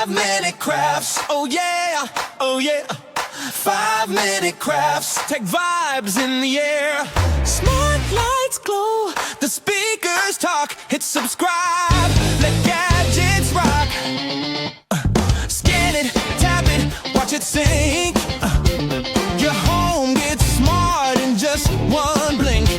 5-minute crafts. Oh yeah, oh yeah. 5-minute crafts. Tech vibes in the air. Smart lights glow, the speakers talk. Hit subscribe, let gadgets rock. Scan it, tap it, watch it sync. Your home gets smart in just one blink.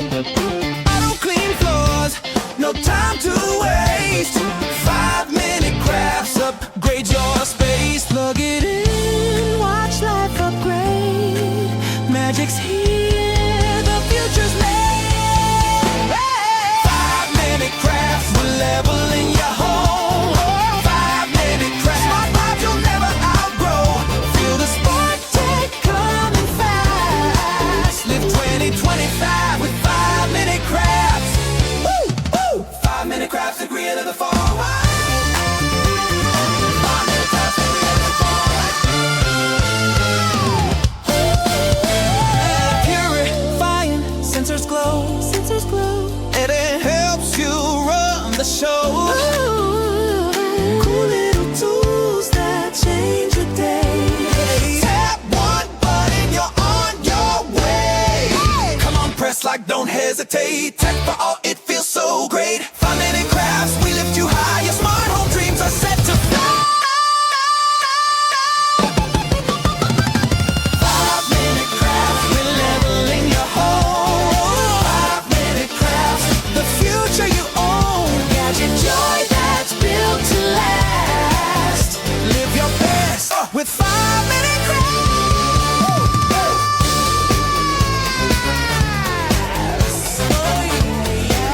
Auto clean floors, no time to waste. 5-minute crafts, upgrade your space. Plug it in, watch life upgrade. Magic's here, the future's made. 5-minute crafts, we're leveling your home. 5-minute crafts, smart vibes you'll never outgrow. Feel the spark tech coming fast. Live 2025 with 5-minute crafts. Woo, woo. 5-minute crafts, agree to the fall. 5-minute crafts, agree to the fall. Purifying, sensors glow. Sensors glow. And it helps you run the show. Cool little tools that change your day. Tap one button, you're on your way. Come on, press like, don't hesitate. Tech for all, it feels so great. 5-minute crafts, we lift you high. Your smart home dreams are set to fly. 5-minute crafts, we're leveling your home. 5-minute crafts, the future you own. Gadget joy that's built to last. Live your best with 5-minute crafts. Oh, yeah.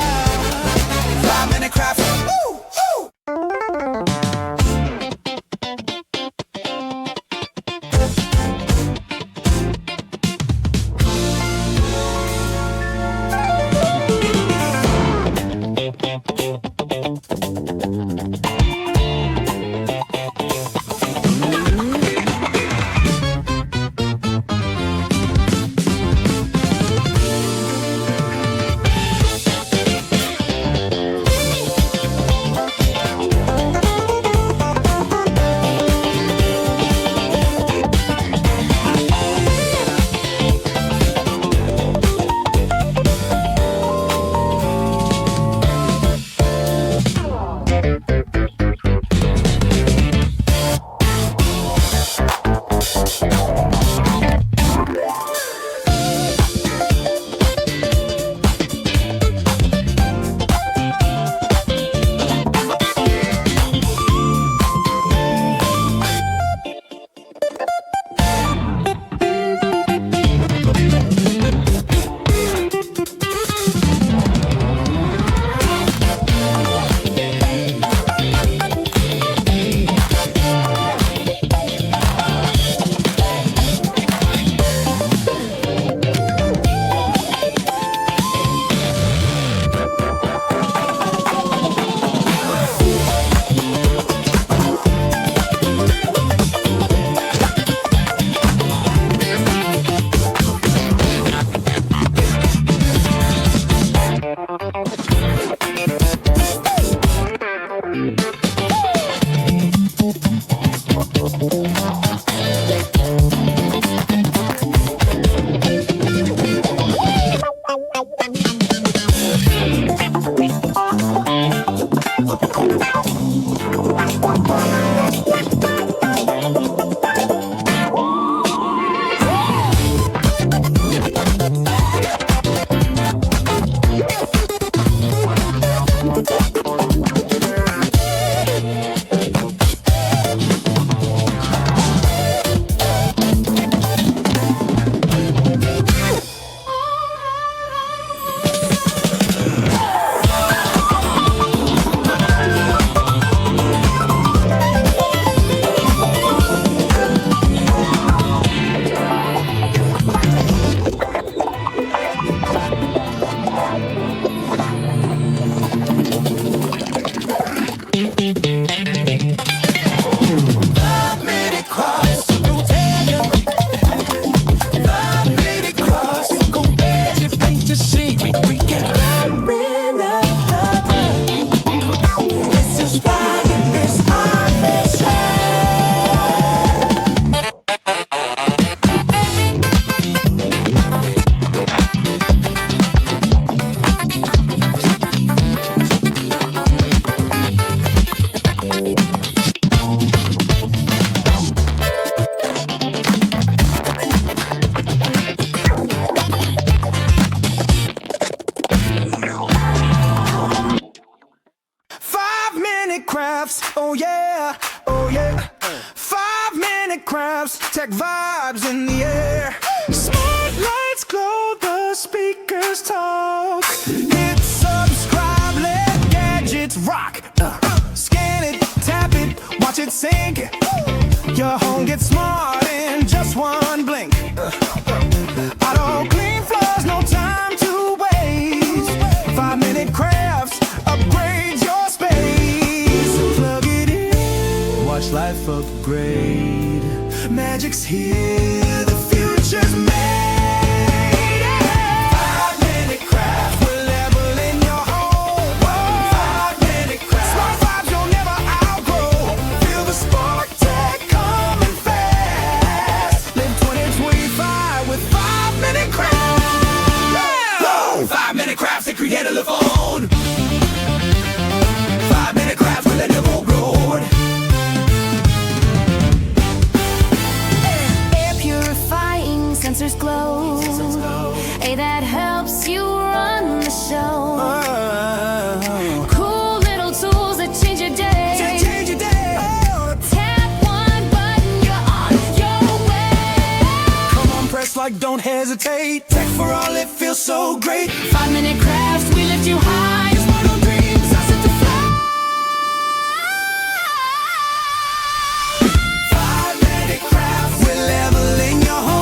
crafts, tech vibes in the air. Smart lights glow, the speakers talk. Hit subscribe, let gadgets rock. Scan it, tap it, watch it sync. Your home gets smart in just one blink. Auto clean floors, no time to waste. 5-minute crafts, upgrade your space. Plug it in, watch life upgrade. Magic's here, the future's made. 5-minute crafts, we're leveling your home. 5-minute crafts, smart vibes you'll never outgrow. Feel the spark, tech coming fast. Live 2025 with 5-minute crafts. Whoa! 5-minute crafts, they create a live on. 5-minute crafts, we're letting them all grow. Sensors glow. Hey, that helps you run the show. Cool little tools that change your day. Tap one button, you're on your way. Come on, press like don't hesitate. Tech for all, it feels so great. 5-minute crafts, we lift you high. Your smart home dreams are set to fly. 5-minute crafts, we're leveling your home.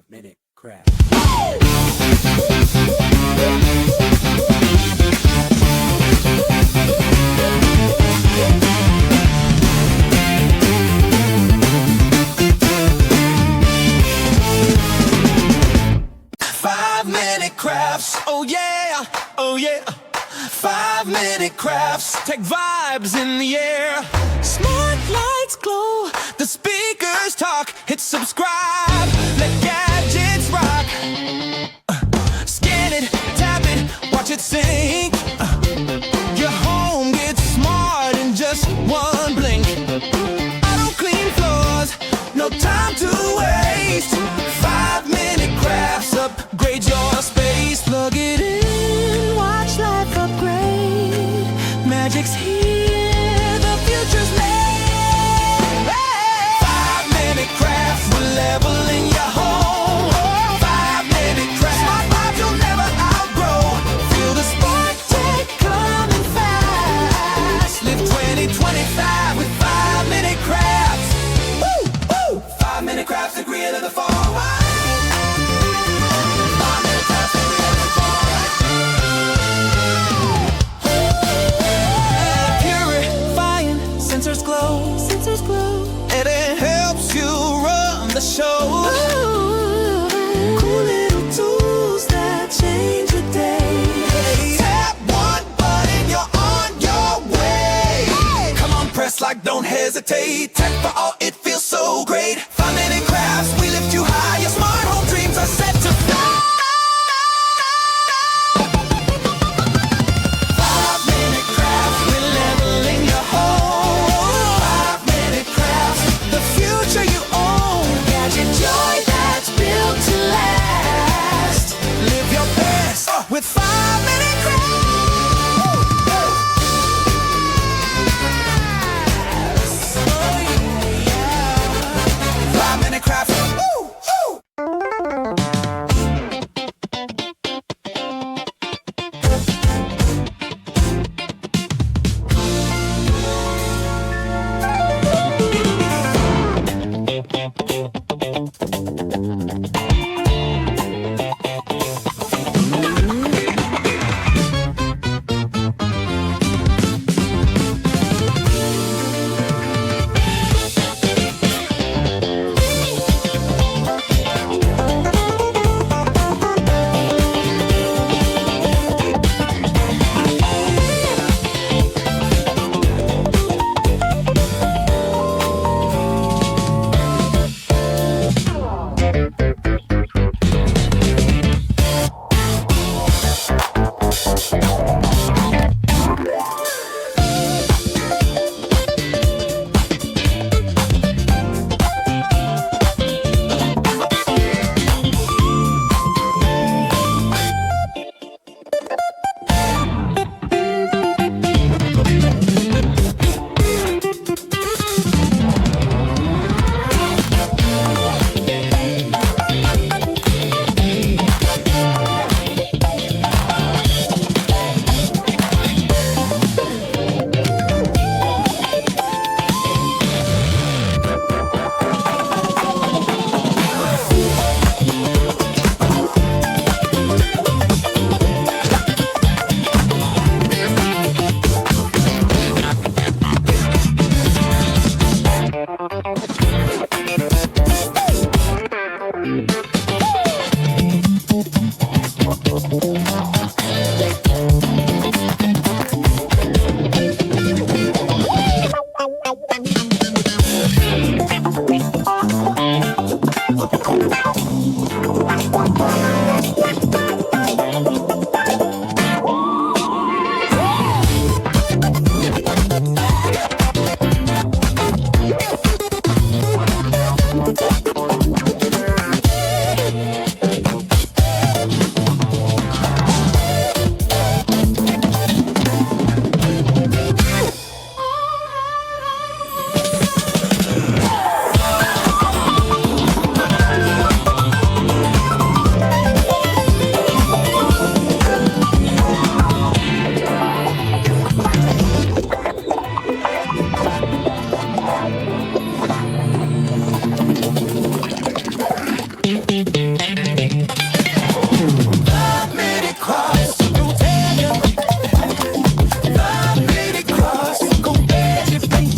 Minute craft. 5-minute crafts, oh yeah, oh yeah. 5-minute crafts, tech vibes in the air. Smart lights glow, the speakers talk. Hit subscribe, let gadgets rock. Scan it, tap it, watch it sync. Your home gets smart in just one blink. Auto clean floors, no time to waste. 5-minute crafts, upgrade your space. Plug it in, watch life upgrade. Magic's here, the future's made. 5-minute crafts, we're leveling your home. 5-minute crafts, smart vibes you'll never outgrow. Feel the spark, tech coming fast. Live 2025 with 5-minute crafts. Woo, woo. 5-minute crafts, the creator of the fall. Sensors glow, and it helps you run the show. Ooh. Cool little tools that change your day. Tap one button, you're on your way. Come on, press like don't hesitate. Tech for all, it feels so great. 5-minute crafts, we lift you high. Your smart home dreams are set to fly. 5-minute crafts, we're leveling your home. Joy that's built to last. Live your best with 5-minute crafts. Oh, yeah. 5-minute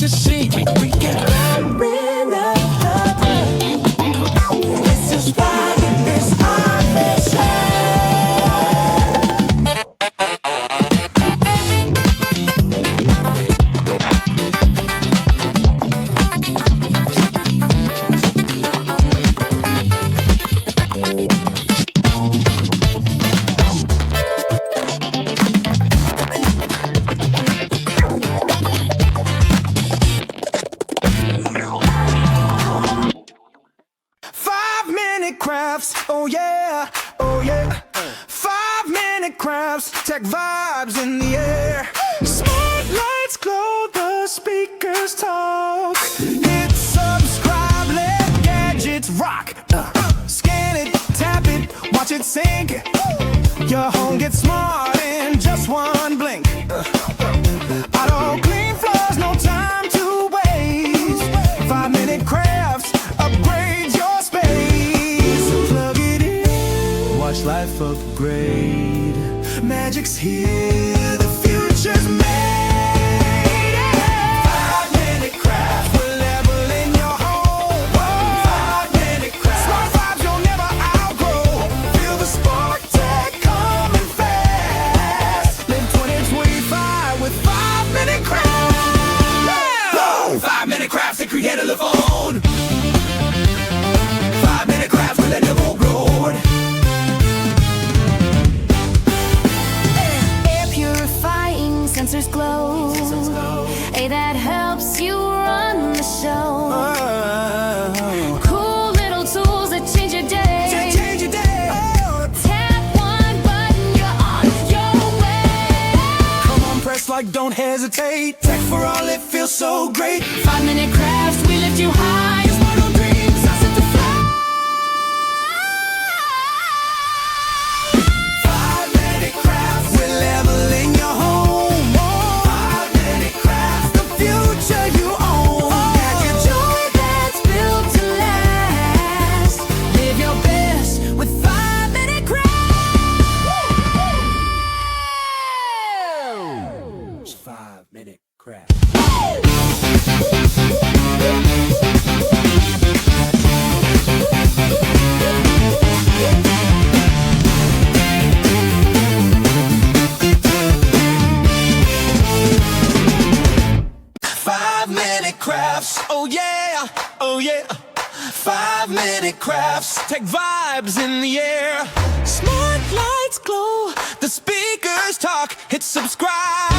to see. We can bring up. This is why it's our mission. 5-minute crafts, oh yeah, oh yeah. 5-minute crafts, tech vibes in the air. Smart lights glow, the speakers talk. Hit subscribe, let gadgets rock. Scan it, tap it, watch it sync. Your home gets smart in just one blink. Auto clean floors, no time to waste. 5-minute crafts, upgrade your space. Plug it in, watch life upgrade. Magic's here, the future's made. 5-minute crafts, we're leveling your home. 5-minute crafts, smart vibes you'll never outgrow. Feel the spark, tech coming fast. Live 2025 with 5-minute crafts. 5-minute crafts to create a live on. 5-minute crafts with a double road. Air purifying sensors glow. Hey, that helps you run the show. Cool little tools that change your day. Change your day. Tap one button, you're on your way. Come on, press like don't hesitate. Tech for all, it feels so great. 5-minute crafts, we lift you high. Smart on dreams, I set to fly. 5-minute crafts, we're leveling your home. 5-minute crafts, the future you own. Gadget joy that's built to last. Live your best with 5-minute crafts. 5-minute crafts. 5-minute crafts, oh yeah, oh yeah. 5-minute crafts, tech vibes in the air. Smart lights glow, the speakers talk. Hit subscribe.